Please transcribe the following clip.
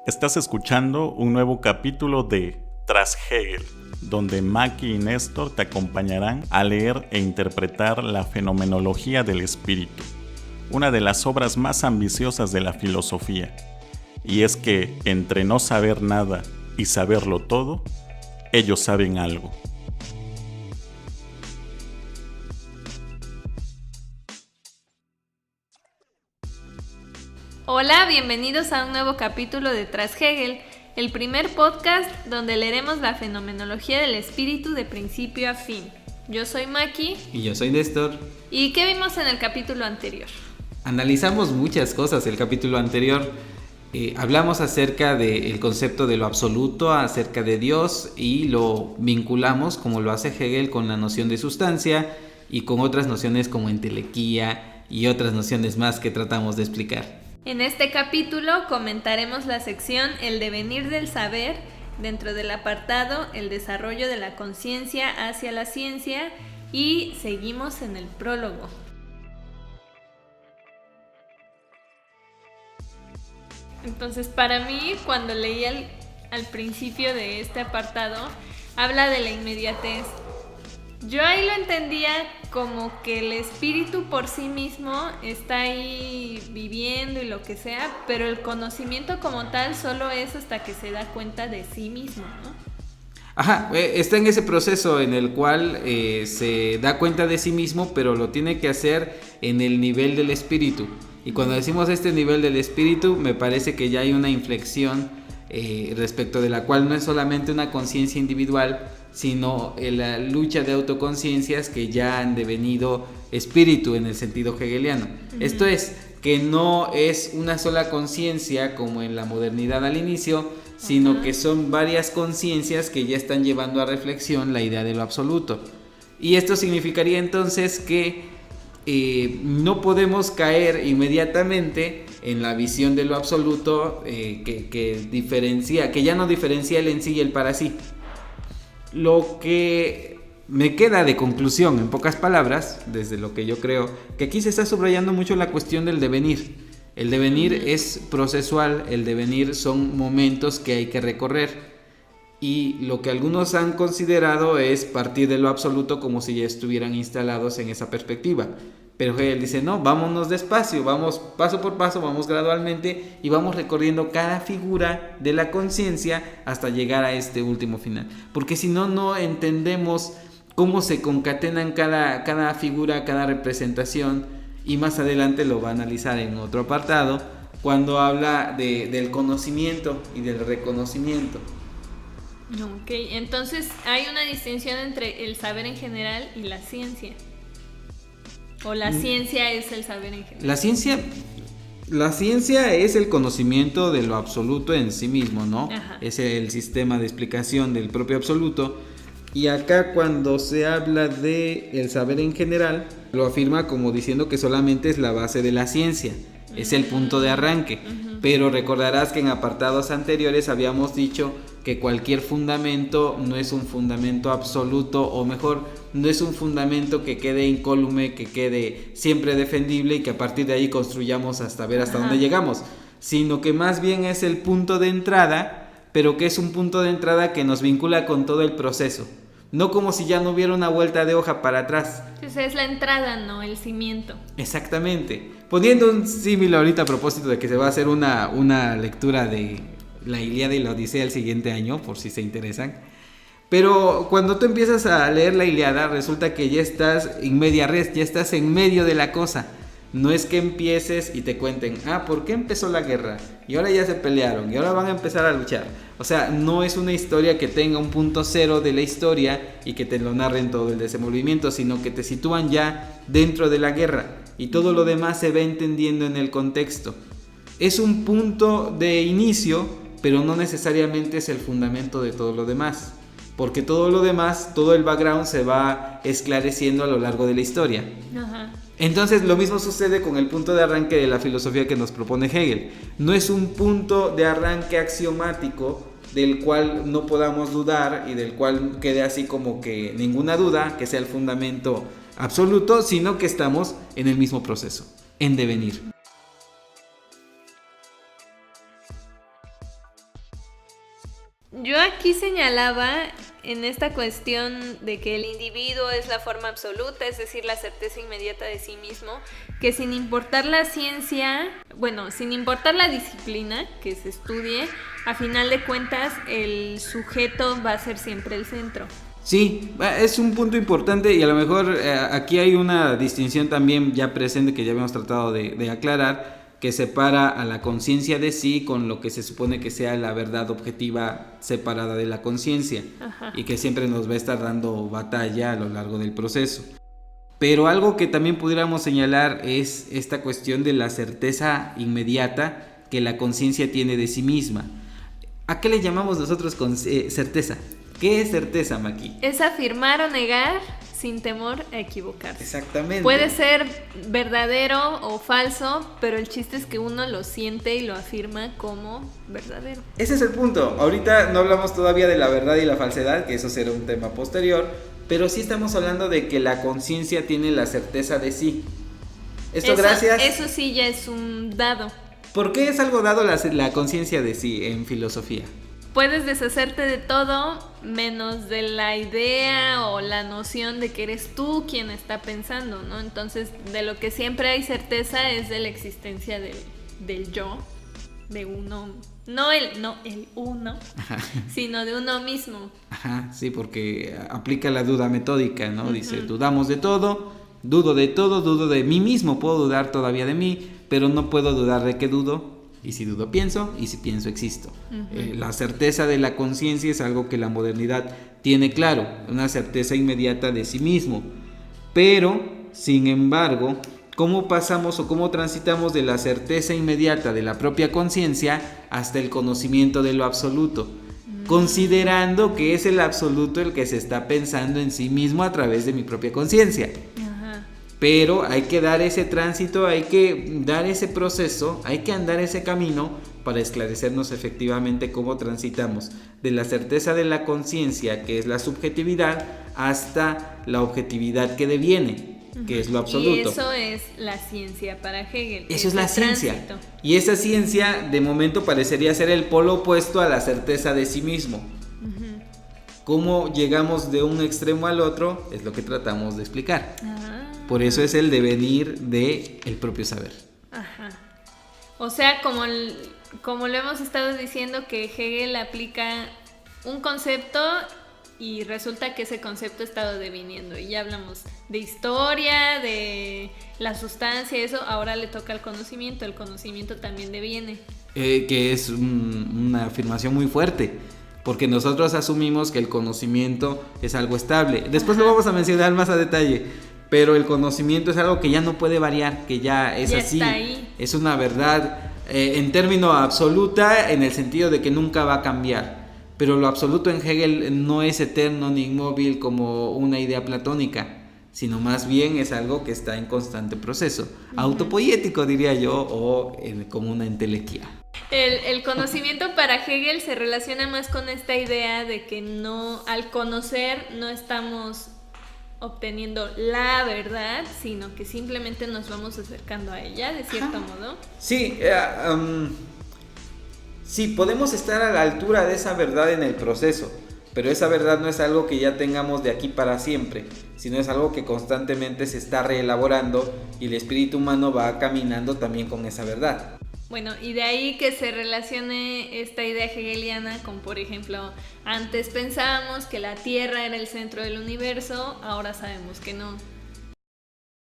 Estás escuchando un nuevo capítulo de Tras Hegel, donde Maki y Néstor te acompañarán a leer e interpretar la fenomenología del espíritu, una de las obras más ambiciosas de la filosofía. Y es que entre no saber nada y saberlo todo, ellos saben algo. Hola, bienvenidos a un nuevo capítulo de Tras Hegel, el primer podcast donde leeremos la fenomenología del espíritu de principio a fin. Yo soy Maki. Y yo soy Néstor. ¿Y qué vimos en el capítulo anterior? Analizamos muchas cosas el capítulo anterior. Hablamos acerca del concepto de lo absoluto, acerca de Dios, y lo vinculamos, como lo hace Hegel, con la noción de sustancia y con otras nociones como entelequía y otras nociones más que tratamos de explicar. En este capítulo comentaremos la sección El devenir del saber, dentro del apartado El desarrollo de la conciencia hacia la ciencia, y seguimos en el prólogo. Entonces, para mí, cuando leí al principio de este apartado, habla de la inmediatez. Yo ahí lo entendía como que el espíritu por sí mismo está ahí viviendo y lo que sea, pero el conocimiento como tal solo es hasta que se da cuenta de sí mismo, ¿no? Ajá, está en ese proceso en el cual se da cuenta de sí mismo, pero lo tiene que hacer en el nivel del espíritu. Y cuando decimos este nivel del espíritu, me parece que ya hay una inflexión respecto de la cual no es solamente una conciencia individual, sino la lucha de autoconciencias que ya han devenido espíritu en el sentido hegeliano. Esto es, que no es una sola conciencia como en la modernidad al inicio, sino que son varias conciencias que ya están llevando a reflexión la idea de lo absoluto. Y esto significaría entonces que no podemos caer inmediatamente en la visión de lo absoluto que ya no diferencia el en sí y el para sí. Lo que me queda de conclusión, en pocas palabras, desde lo que yo creo, que aquí se está subrayando mucho la cuestión del devenir. El devenir es procesual, el devenir son momentos que hay que recorrer. Y lo que algunos han considerado es partir de lo absoluto como si ya estuvieran instalados en esa perspectiva. Pero Hegel dice, no, vámonos despacio, vamos paso por paso, vamos gradualmente y vamos recorriendo cada figura de la conciencia hasta llegar a este último final. Porque si no, no entendemos cómo se concatenan cada figura, cada representación, y más adelante lo va a analizar en otro apartado cuando habla del conocimiento y del reconocimiento. Ok, entonces hay una distinción entre el saber en general y la ciencia. ¿O la ciencia es el saber en general? La ciencia es el conocimiento de lo absoluto en sí mismo, ¿no? Ajá. Es el sistema de explicación del propio absoluto. Y acá cuando se habla de el saber en general, lo afirma como diciendo que solamente es la base de la ciencia, es el punto de arranque. Pero recordarás que en apartados anteriores habíamos dicho que cualquier fundamento no es un fundamento absoluto, o mejor, no es un fundamento que quede incólume, que quede siempre defendible y que a partir de ahí construyamos hasta ver hasta dónde llegamos, sino que más bien es el punto de entrada, pero que es un punto de entrada que nos vincula con todo el proceso. No como si ya no hubiera una vuelta de hoja para atrás. Entonces es la entrada, no el cimiento. Exactamente. Poniendo un símil ahorita a propósito de que se va a hacer una lectura de la Ilíada y la Odisea el siguiente año, por si se interesan. Pero cuando tú empiezas a leer la Ilíada, resulta que ya estás en media res, ya estás en medio de la cosa. No es que empieces y te cuenten, ¿por qué empezó la guerra? Y ahora ya se pelearon, y ahora van a empezar a luchar. O sea, no es una historia que tenga un punto cero de la historia y que te lo narren todo el desenvolvimiento, sino que te sitúan ya dentro de la guerra y todo lo demás se va entendiendo en el contexto. Es un punto de inicio, pero no necesariamente es el fundamento de todo lo demás, porque todo lo demás, todo el background se va esclareciendo a lo largo de la historia. Ajá. Entonces lo mismo sucede con el punto de arranque de la filosofía que nos propone Hegel. No es un punto de arranque axiomático del cual no podamos dudar y del cual quede así como que ninguna duda, que sea el fundamento absoluto, sino que estamos en el mismo proceso, en devenir. Yo aquí señalaba en esta cuestión de que el individuo es la forma absoluta, es decir, la certeza inmediata de sí mismo, que sin importar la ciencia, bueno, sin importar la disciplina que se estudie, a final de cuentas el sujeto va a ser siempre el centro. Sí, es un punto importante y a lo mejor aquí hay una distinción también ya presente que ya habíamos tratado de aclarar, que separa a la conciencia de sí con lo que se supone que sea la verdad objetiva separada de la conciencia y que siempre nos va a estar dando batalla a lo largo del proceso. Pero algo que también pudiéramos señalar es esta cuestión de la certeza inmediata que la conciencia tiene de sí misma. ¿A qué le llamamos nosotros certeza? ¿Qué es certeza, Maki? Es afirmar o negar sin temor a equivocarse. Exactamente. Puede ser verdadero o falso, pero el chiste es que uno lo siente y lo afirma como verdadero. Ese es el punto. Ahorita no hablamos todavía de la verdad y la falsedad, que eso será un tema posterior, pero sí estamos hablando de que la conciencia tiene la certeza de sí. Eso sí ya es un dado. ¿Por qué es algo dado la conciencia de sí en filosofía? Puedes deshacerte de todo menos de la idea o la noción de que eres tú quien está pensando, ¿no? Entonces, de lo que siempre hay certeza es de la existencia del yo, de uno, no el uno, sino de uno mismo. Ajá, sí, porque aplica la duda metódica, ¿no? Dice, dudamos de todo, dudo de mí mismo, puedo dudar todavía de mí, pero no puedo dudar de que dudo. Y si dudo, pienso, y si pienso, existo. La certeza de la conciencia es algo que la modernidad tiene claro, una certeza inmediata de sí mismo. Pero, sin embargo, ¿cómo pasamos o cómo transitamos de la certeza inmediata de la propia conciencia hasta el conocimiento de lo absoluto? Considerando que es el absoluto el que se está pensando en sí mismo a través de mi propia conciencia. Pero hay que dar ese tránsito, hay que dar ese proceso, hay que andar ese camino para esclarecernos efectivamente cómo transitamos de la certeza de la conciencia, que es la subjetividad, hasta la objetividad que deviene, que es lo absoluto. Y eso es la ciencia para Hegel. Eso es la ciencia. Tránsito. Y esa ciencia de momento parecería ser el polo opuesto a la certeza de sí mismo. Cómo llegamos de un extremo al otro es lo que tratamos de explicar. Por eso es el devenir del propio saber. Ajá. O sea, como lo hemos estado diciendo, que Hegel aplica un concepto y resulta que ese concepto ha estado deviniendo. Y ya hablamos de historia, de la sustancia, eso. Ahora le toca al conocimiento. El conocimiento también deviene. Que es una afirmación muy fuerte. Porque nosotros asumimos que el conocimiento es algo estable. Después lo vamos a mencionar más a detalle. Pero el conocimiento es algo que ya no puede variar, que ya es así. Está ahí. Es una verdad en términos absoluta, en el sentido de que nunca va a cambiar. Pero lo absoluto en Hegel no es eterno ni inmóvil como una idea platónica, sino más bien es algo que está en constante proceso. Autopoético, diría yo, o como una entelequia. El conocimiento para Hegel se relaciona más con esta idea de que al conocer no estamos obteniendo la verdad, sino que simplemente nos vamos acercando a ella, de cierto modo. Sí, sí, podemos estar a la altura de esa verdad en el proceso, pero esa verdad no es algo que ya tengamos de aquí para siempre, sino es algo que constantemente se está reelaborando y el espíritu humano va caminando también con esa verdad. Bueno, y de ahí que se relacione esta idea hegeliana con, por ejemplo, antes pensábamos que la Tierra era el centro del universo, ahora sabemos que no.